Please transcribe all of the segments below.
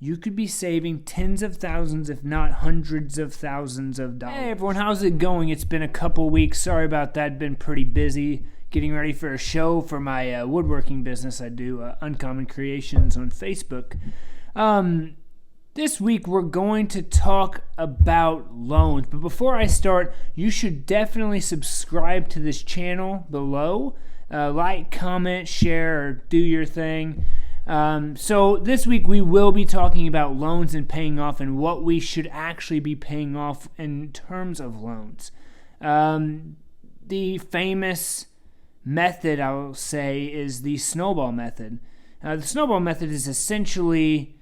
you could be saving tens of thousands, if not hundreds of thousands of dollars. Hey everyone, how's it going? It's been a couple weeks. Sorry about that. Been pretty busy getting ready for a show for my woodworking business. I do Uncommon Creations on Facebook. This week we're going to talk about loans. But before I start, you should definitely subscribe to this channel below. Like, comment, share, or do your thing. So this week we will be talking about loans and paying off and what we should actually be paying off in terms of loans. The famous method, I'll say, is the snowball method. The snowball method is essentially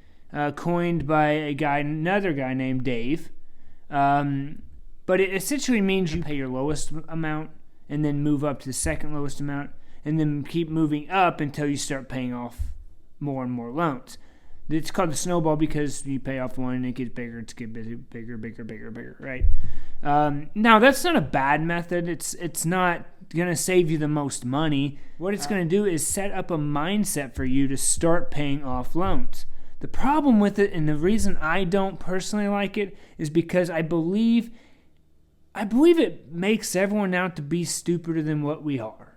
coined by another guy named Dave. But it essentially means you pay your lowest amount and then move up to the second lowest amount and then keep moving up until you start paying off more and more loans. It's called the snowball because you pay off one and it gets bigger, bigger, right? Now, that's not a bad method. It's not going to save you the most money. What it's going to do is set up a mindset for you to start paying off loans. The problem with it, and the reason I don't personally like it, is because I believe it makes everyone out to be stupider than what we are.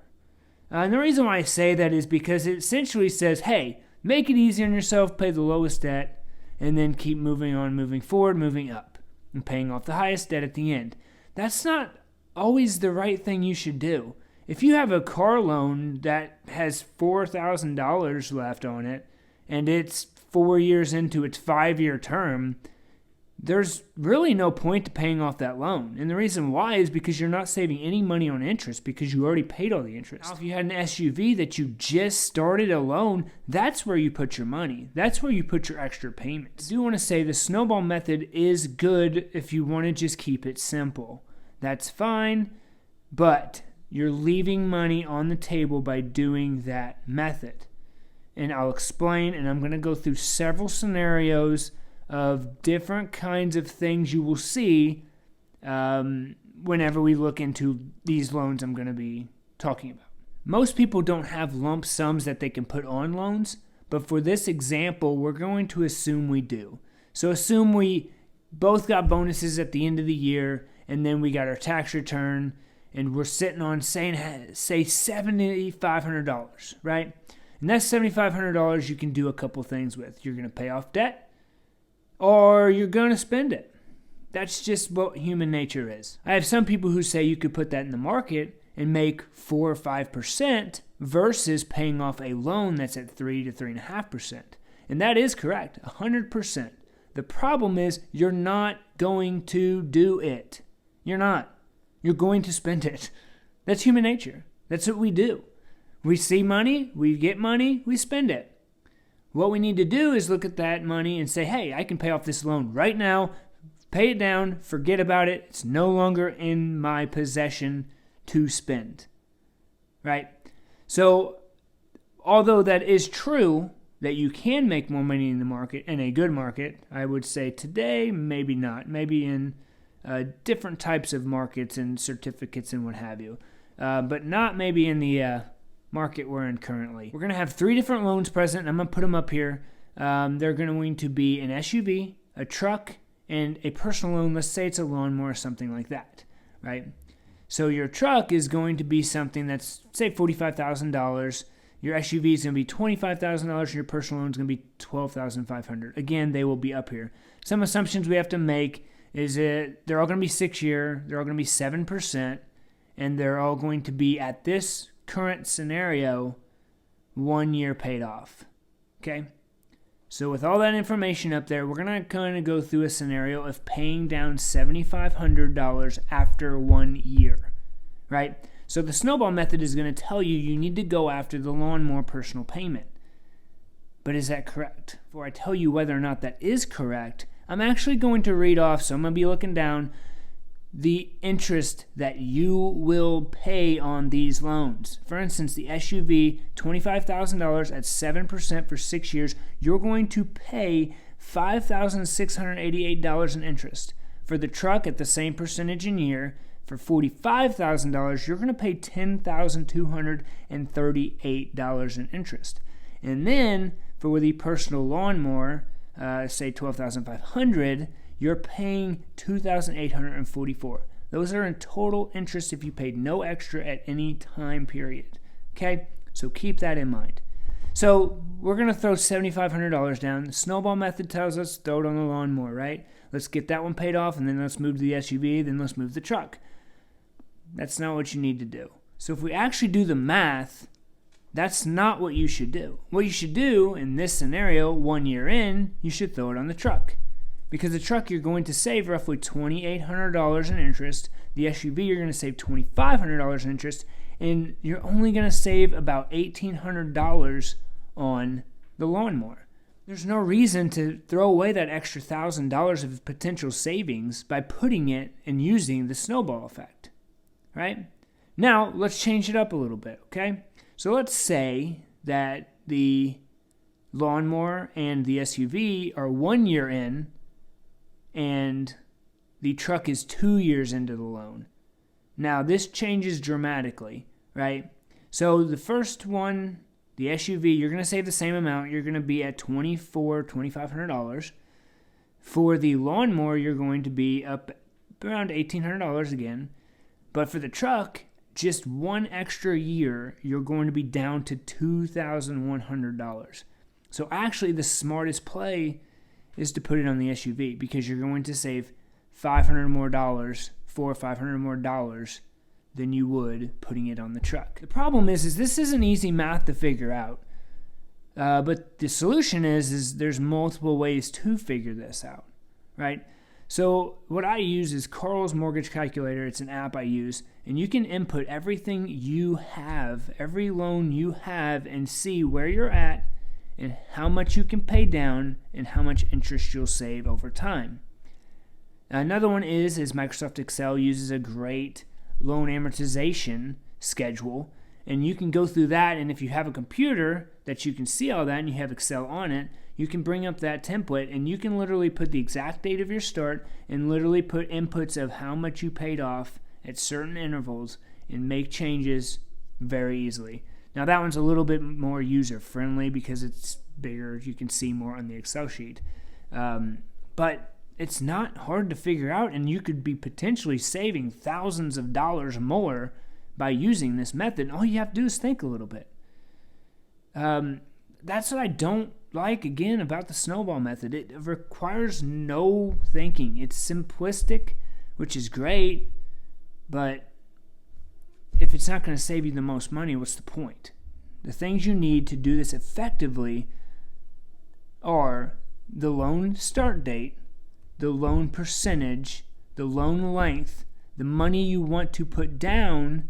And the reason why I say that is because it essentially says, hey, make it easy on yourself, pay the lowest debt, and then keep moving on, moving forward, moving up, and paying off the highest debt at the end. That's not always the right thing you should do. If you have a car loan that has $4,000 left on it, and it's 4 years into its 5-year term, there's really no point to paying off that loan. And the reason why is because you're not saving any money on interest because you already paid all the interest. Now, if you had an SUV that you just started a loan, that's where you put your money. That's where you put your extra payments. I do want to say the snowball method is good if you want to just keep it simple. That's fine, but you're leaving money on the table by doing that method. And I'll explain, and I'm going to go through several scenarios of different kinds of things you will see whenever we look into these loans I'm going to be talking about. Most people don't have lump sums that they can put on loans, but for this example, we're going to assume we do. So assume we both got bonuses at the end of the year, and then we got our tax return, and we're sitting on, say $7,500, right? And that's $7,500 you can do a couple things with. You're going to pay off debt, or you're going to spend it. That's just what human nature is. I have some people who say you could put that in the market and make 4 or 5% versus paying off a loan that's at 3 to 3.5%. And that is correct, 100%. The problem is you're not going to do it. You're not. You're going to spend it. That's human nature. That's what we do. We see money, we get money, we spend it. What we need to do is look at that money and say, hey, I can pay off this loan right now, pay it down, forget about it. It's no longer in my possession to spend, right? So although that is true that you can make more money in the market, in a good market, I would say today, maybe not. Maybe in different types of markets and certificates and what have you, but not maybe in the market we're in currently. We're going to have 3 different loans present, and I'm going to put them up here. They're going to be an SUV, a truck, and a personal loan. Let's say it's a lawnmower or something like that, right? So your truck is going to be something that's, say, $45,000. Your SUV is going to be $25,000, and your personal loan is going to be $12,500. Again, they will be up here. Some assumptions we have to make is that they're all going to be 6-year, they're all going to be 7%, and they're all going to be at this current scenario 1 year paid off. Okay, so with all that information up there, we're going to kind of go through a scenario of paying down $7,500 after 1 year, right? So the snowball method is going to tell you need to go after the lawnmower personal payment. But is that correct? Before I tell you whether or not that is correct, I'm actually going to read off, so I'm going to be looking down the interest that you will pay on these loans. For instance, the SUV, $25,000 at 7% for 6 years, you're going to pay $5,688 in interest. For the truck at the same percentage in year, for $45,000, you're going to pay $10,238 in interest. And then for the personal lawnmower, say $12,500, you're paying $2,844. Those are in total interest if you paid no extra at any time period. Okay, so keep that in mind. So we're going to throw $7,500 down. The snowball method tells us throw it on the lawnmower, right? Let's get that one paid off, and then let's move to the SUV, then let's move the truck. That's not what you need to do. So if we actually do the math, that's not what you should do. What you should do in this scenario, 1 year in, you should throw it on the truck. Because the truck, you're going to save roughly $2,800 in interest. The SUV, you're going to save $2,500 in interest. And you're only going to save about $1,800 on the lawnmower. There's no reason to throw away that extra $1,000 of potential savings by putting it and using the snowball effect, right? Now, let's change it up a little bit, okay? So let's say that the lawnmower and the SUV are 1 year in and the truck is 2 years into the loan. Now, this changes dramatically, right? So the first one, the SUV, you're going to save the same amount. You're going to be at $2,500. For the lawnmower, you're going to be up around $1,800 again. But for the truck, just one extra year, you're going to be down to $2,100. So actually, the smartest play is to put it on the SUV because you're going to save $500 more, $500 more than you would putting it on the truck. The problem is this isn't easy math to figure out. But the solution is there's multiple ways to figure this out, right? So what I use is Carl's Mortgage Calculator. It's an app I use, and you can input everything you have, every loan you have, and see where you're at and how much you can pay down and how much interest you'll save over time. Another one is Microsoft Excel uses a great loan amortization schedule, and you can go through that, and if you have a computer that you can see all that and you have Excel on it, you can bring up that template and you can literally put the exact date of your start and literally put inputs of how much you paid off at certain intervals and make changes very easily. Now that one's a little bit more user friendly because it's bigger, you can see more on the Excel sheet, but it's not hard to figure out, and you could be potentially saving thousands of dollars more by using this method. All you have to do is think a little bit. That's what I don't like, again, about the snowball method. It requires no thinking. It's simplistic, which is great, but if it's not going to save you the most money, what's the point? The things you need to do this effectively are the loan start date, the loan percentage, the loan length, the money you want to put down,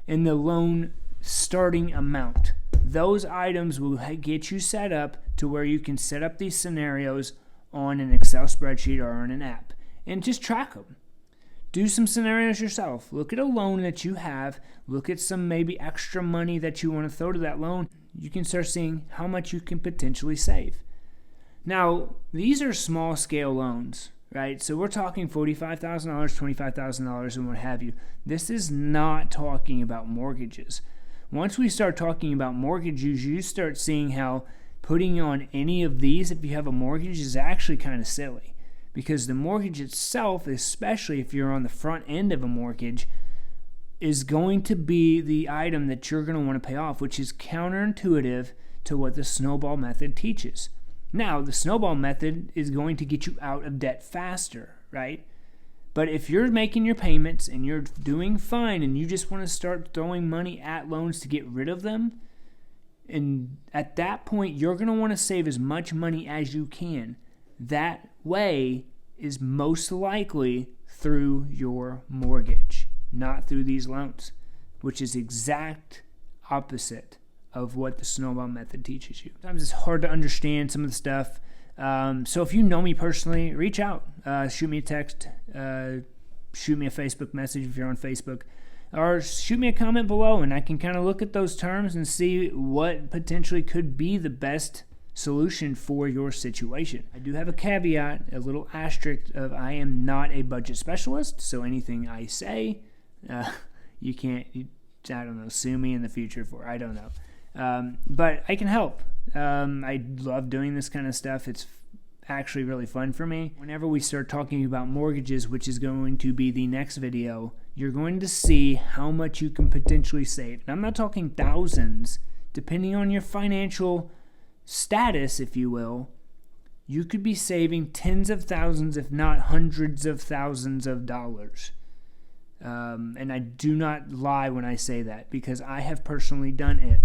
and the loan starting amount. Those items will get you set up to where you can set up these scenarios on an Excel spreadsheet or on an app and just track them. Do some scenarios yourself. Look at a loan that you have. Look at some maybe extra money that you want to throw to that loan. You can start seeing how much you can potentially save. Now, these are small scale loans, right? So we're talking $45,000, $25,000, and what have you. This is not talking about mortgages. Once we start talking about mortgages, you start seeing how putting on any of these, if you have a mortgage, is actually kind of silly. Because the mortgage itself, especially if you're on the front end of a mortgage, is going to be the item that you're going to want to pay off, which is counterintuitive to what the snowball method teaches. Now, the snowball method is going to get you out of debt faster, right? But if you're making your payments and you're doing fine and you just want to start throwing money at loans to get rid of them, and at that point, you're going to want to save as much money as you can. That way is most likely through your mortgage, not through these loans, which is exact opposite of what the snowball method teaches you. Sometimes it's hard to understand some of the stuff. So if you know me personally, reach out, shoot me a text, shoot me a Facebook message if you're on Facebook, or shoot me a comment below, and I can kind of look at those terms and see what potentially could be the best solution for your situation. I do have a caveat, a little asterisk of I am not a budget specialist, so anything I say, you can't, I don't know, sue me in the future for, I don't know. But I can help. I love doing this kind of stuff. It's actually really fun for me. Whenever we start talking about mortgages, which is going to be the next video, you're going to see how much you can potentially save. And I'm not talking thousands. Depending on your financial status, if you will, you could be saving tens of thousands, if not hundreds of thousands of dollars. And I do not lie when I say that, because I have personally done it,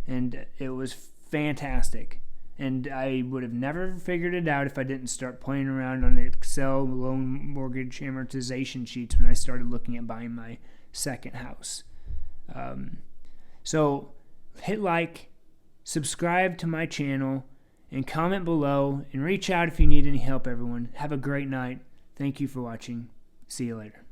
and it was fantastic. And I would have never figured it out if I didn't start playing around on Excel loan mortgage amortization sheets when I started looking at buying my second house. So hit like, subscribe to my channel, and comment below, and reach out if you need any help, everyone. Have a great night. Thank you for watching. See you later.